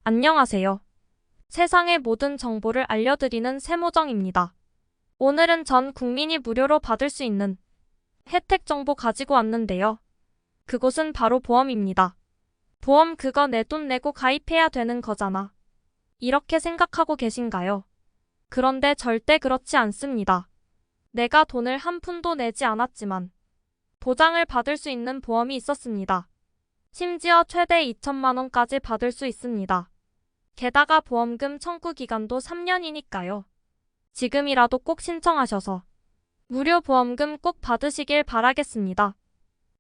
안녕하세요. 세상의 모든 정보를 알려드리는 세모정입니다. 오늘은 전 국민이 무료로 받을 수 있는 혜택 정보 가지고 왔는데요. 그곳은 바로 보험입니다. 보험 그거 내 돈 내고 가입해야 되는 거잖아. 이렇게 생각하고 계신가요? 그런데 절대 그렇지 않습니다. 내가 돈을 한 푼도 내지 않았지만 보장을 받을 수 있는 보험이 있었습니다. 심지어 최대 2천만 원까지 받을 수 있습니다. 게다가 보험금 청구 기간도 3년이니까요. 지금이라도 꼭 신청하셔서 무료 보험금 꼭 받으시길 바라겠습니다.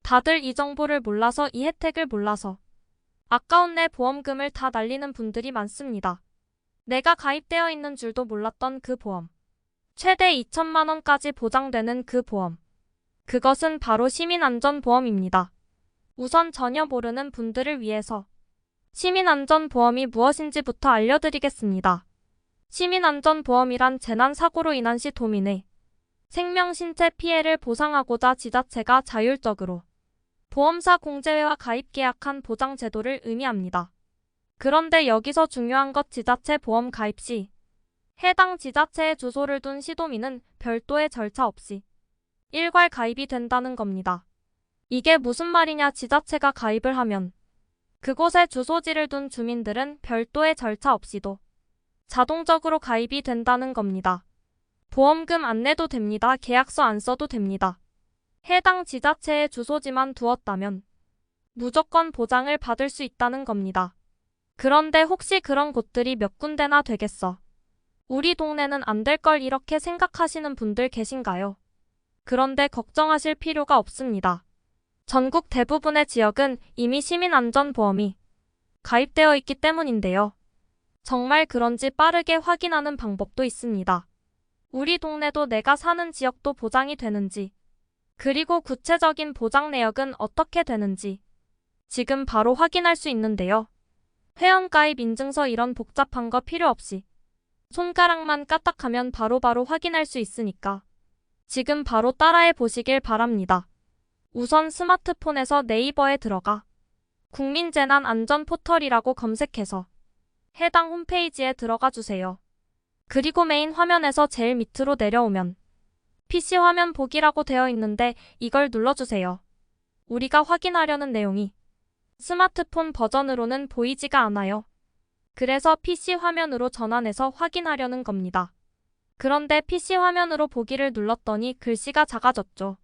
다들 이 정보를 몰라서 이 혜택을 몰라서 아까운 내 보험금을 다 날리는 분들이 많습니다. 내가 가입되어 있는 줄도 몰랐던 그 보험. 최대 2천만 원까지 보장되는 그 보험. 그것은 바로 시민안전보험입니다. 우선 전혀 모르는 분들을 위해서 시민안전보험이 무엇인지부터 알려드리겠습니다. 시민안전보험이란 재난사고로 인한 시 도민의 생명, 신체 피해를 보상하고자 지자체가 자율적으로 보험사 공제회와 가입 계약한 보장제도를 의미합니다. 그런데 여기서 중요한 것 지자체 보험 가입 시 해당 지자체에 주소를 둔 시도민은 별도의 절차 없이 일괄 가입이 된다는 겁니다. 이게 무슨 말이냐 지자체가 가입을 하면 그곳에 주소지를 둔 주민들은 별도의 절차 없이도 자동적으로 가입이 된다는 겁니다. 보험금 안 내도 됩니다. 계약서 안 써도 됩니다. 해당 지자체의 주소지만 두었다면 무조건 보장을 받을 수 있다는 겁니다. 그런데 혹시 그런 곳들이 몇 군데나 되겠어? 우리 동네는 안 될 걸 이렇게 생각하시는 분들 계신가요? 그런데 걱정하실 필요가 없습니다. 전국 대부분의 지역은 이미 시민안전보험이 가입되어 있기 때문인데요. 정말 그런지 빠르게 확인하는 방법도 있습니다. 우리 동네도 내가 사는 지역도 보장이 되는지, 그리고 구체적인 보장 내역은 어떻게 되는지 지금 바로 확인할 수 있는데요. 회원가입 인증서 이런 복잡한 거 필요 없이 손가락만 까딱하면 바로바로 확인할 수 있으니까 지금 바로 따라해 보시길 바랍니다. 우선 스마트폰에서 네이버에 들어가 국민재난안전포털이라고 검색해서 해당 홈페이지에 들어가 주세요. 그리고 메인 화면에서 제일 밑으로 내려오면 PC 화면 보기라고 되어 있는데 이걸 눌러주세요. 우리가 확인하려는 내용이 스마트폰 버전으로는 보이지가 않아요. 그래서 PC 화면으로 전환해서 확인하려는 겁니다. 그런데 PC 화면으로 보기를 눌렀더니 글씨가 작아졌죠.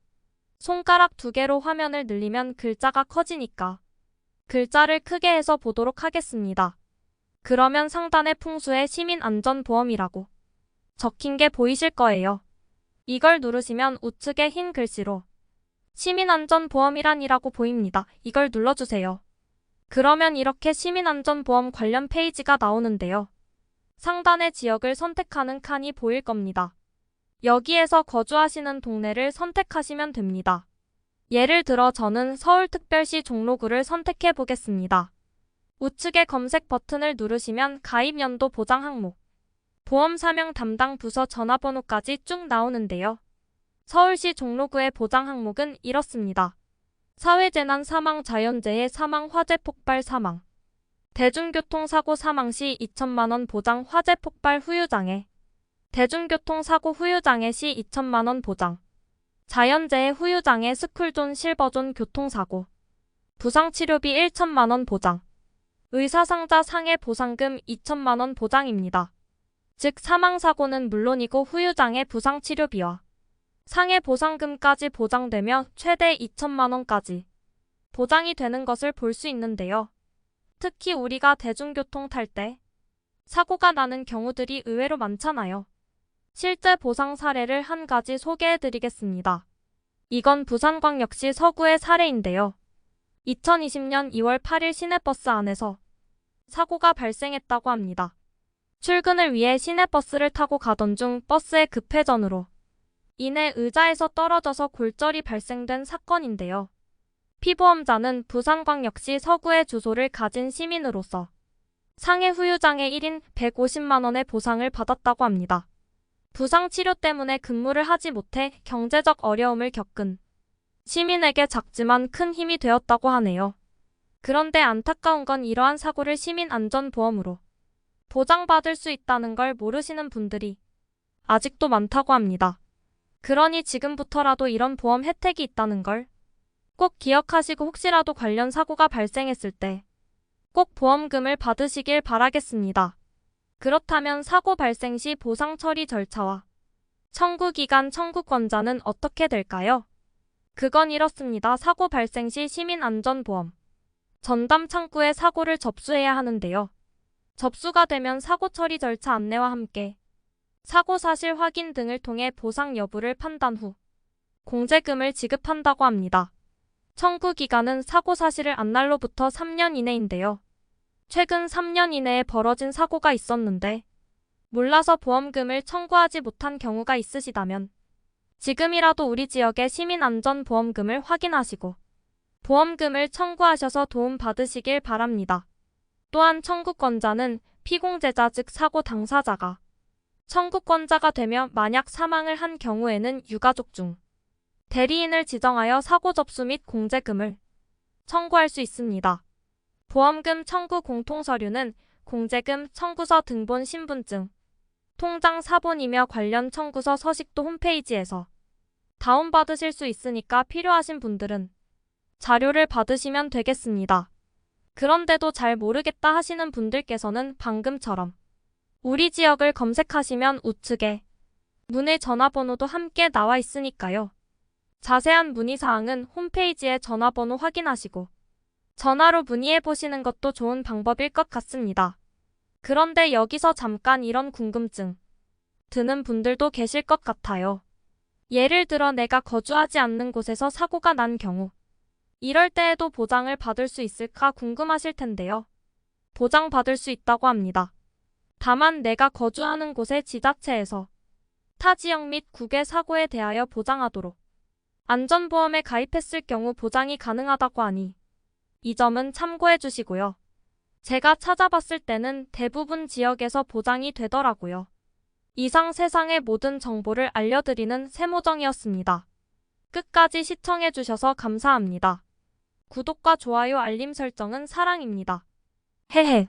손가락 2개로 화면을 늘리면 글자가 커지니까 글자를 크게 해서 보도록 하겠습니다. 그러면 상단에 풍수의 시민안전보험이라고 적힌 게 보이실 거예요. 이걸 누르시면 우측에 흰 글씨로 시민안전보험이란이라고 보입니다. 이걸 눌러주세요. 그러면 이렇게 시민안전보험 관련 페이지가 나오는데요. 상단의 지역을 선택하는 칸이 보일 겁니다. 여기에서 거주하시는 동네를 선택하시면 됩니다. 예를 들어 저는 서울특별시 종로구를 선택해 보겠습니다. 우측에 검색 버튼을 누르시면 가입 연도 보장 항목, 보험 사명 담당 부서 전화번호까지 쭉 나오는데요. 서울시 종로구의 보장 항목은 이렇습니다. 사회재난 사망 자연재해 사망 화재 폭발 사망 대중교통사고 사망 시 2천만 원 보장 화재 폭발 후유장애 대중교통사고 후유장애 시 2천만 원 보장 자연재해 후유장애 스쿨존 실버존 교통사고 부상치료비 1천만 원 보장 의사상자 상해 보상금 2천만 원 보장입니다. 즉 사망사고는 물론이고 후유장애 부상치료비와 상해 보상금까지 보장되며 최대 2천만 원까지 보장이 되는 것을 볼 수 있는데요. 특히 우리가 대중교통 탈 때 사고가 나는 경우들이 의외로 많잖아요. 실제 보상 사례를 한 가지 소개해드리겠습니다. 이건 부산광역시 서구의 사례인데요. 2020년 2월 8일 시내버스 안에서 사고가 발생했다고 합니다. 출근을 위해 시내버스를 타고 가던 중 버스의 급회전으로 인해 의자에서 떨어져서 골절이 발생된 사건인데요. 피보험자는 부산광역시 서구의 주소를 가진 시민으로서 상해 후유장애 1인 150만 원의 보상을 받았다고 합니다. 부상 치료 때문에 근무를 하지 못해 경제적 어려움을 겪은 시민에게 작지만 큰 힘이 되었다고 하네요. 그런데 안타까운 건 이러한 사고를 시민안전보험으로 보장받을 수 있다는 걸 모르시는 분들이 아직도 많다고 합니다. 그러니 지금부터라도 이런 보험 혜택이 있다는 걸 꼭 기억하시고 혹시라도 관련 사고가 발생했을 때 꼭 보험금을 받으시길 바라겠습니다. 그렇다면 사고 발생 시 보상 처리 절차와 청구 기간, 청구권자는 어떻게 될까요? 그건 이렇습니다. 사고 발생 시 시민안전보험 전담 창구에 사고를 접수해야 하는데요. 접수가 되면 사고 처리 절차 안내와 함께 사고 사실 확인 등을 통해 보상 여부를 판단 후 공제금을 지급한다고 합니다. 청구 기간은 사고 사실을 안 날로부터 3년 이내인데요. 최근 3년 이내에 벌어진 사고가 있었는데 몰라서 보험금을 청구하지 못한 경우가 있으시다면 지금이라도 우리 지역의 시민안전보험금을 확인하시고 보험금을 청구하셔서 도움 받으시길 바랍니다. 또한 청구권자는 피공제자 즉 사고 당사자가 청구권자가 되며 만약 사망을 한 경우에는 유가족 중 대리인을 지정하여 사고 접수 및 공제금을 청구할 수 있습니다. 보험금 청구 공통서류는 공제금 청구서 등본 신분증, 통장 사본이며 관련 청구서 서식도 홈페이지에서 다운받으실 수 있으니까 필요하신 분들은 자료를 받으시면 되겠습니다. 그런데도 잘 모르겠다 하시는 분들께서는 방금처럼 우리 지역을 검색하시면 우측에 문의 전화번호도 함께 나와 있으니까요. 자세한 문의사항은 홈페이지에 전화번호 확인하시고 전화로 문의해 보시는 것도 좋은 방법일 것 같습니다. 그런데 여기서 잠깐 이런 궁금증 드는 분들도 계실 것 같아요. 예를 들어 내가 거주하지 않는 곳에서 사고가 난 경우 이럴 때에도 보장을 받을 수 있을까 궁금하실 텐데요. 보장받을 수 있다고 합니다. 다만 내가 거주하는 곳의 지자체에서 타 지역 및 국외 사고에 대하여 보장하도록 안전보험에 가입했을 경우 보장이 가능하다고 하니 이 점은 참고해 주시고요. 제가 찾아봤을 때는 대부분 지역에서 보장이 되더라고요. 이상 세상의 모든 정보를 알려드리는 세모정이었습니다. 끝까지 시청해 주셔서 감사합니다. 구독과 좋아요 알림 설정은 사랑입니다. 헤헤.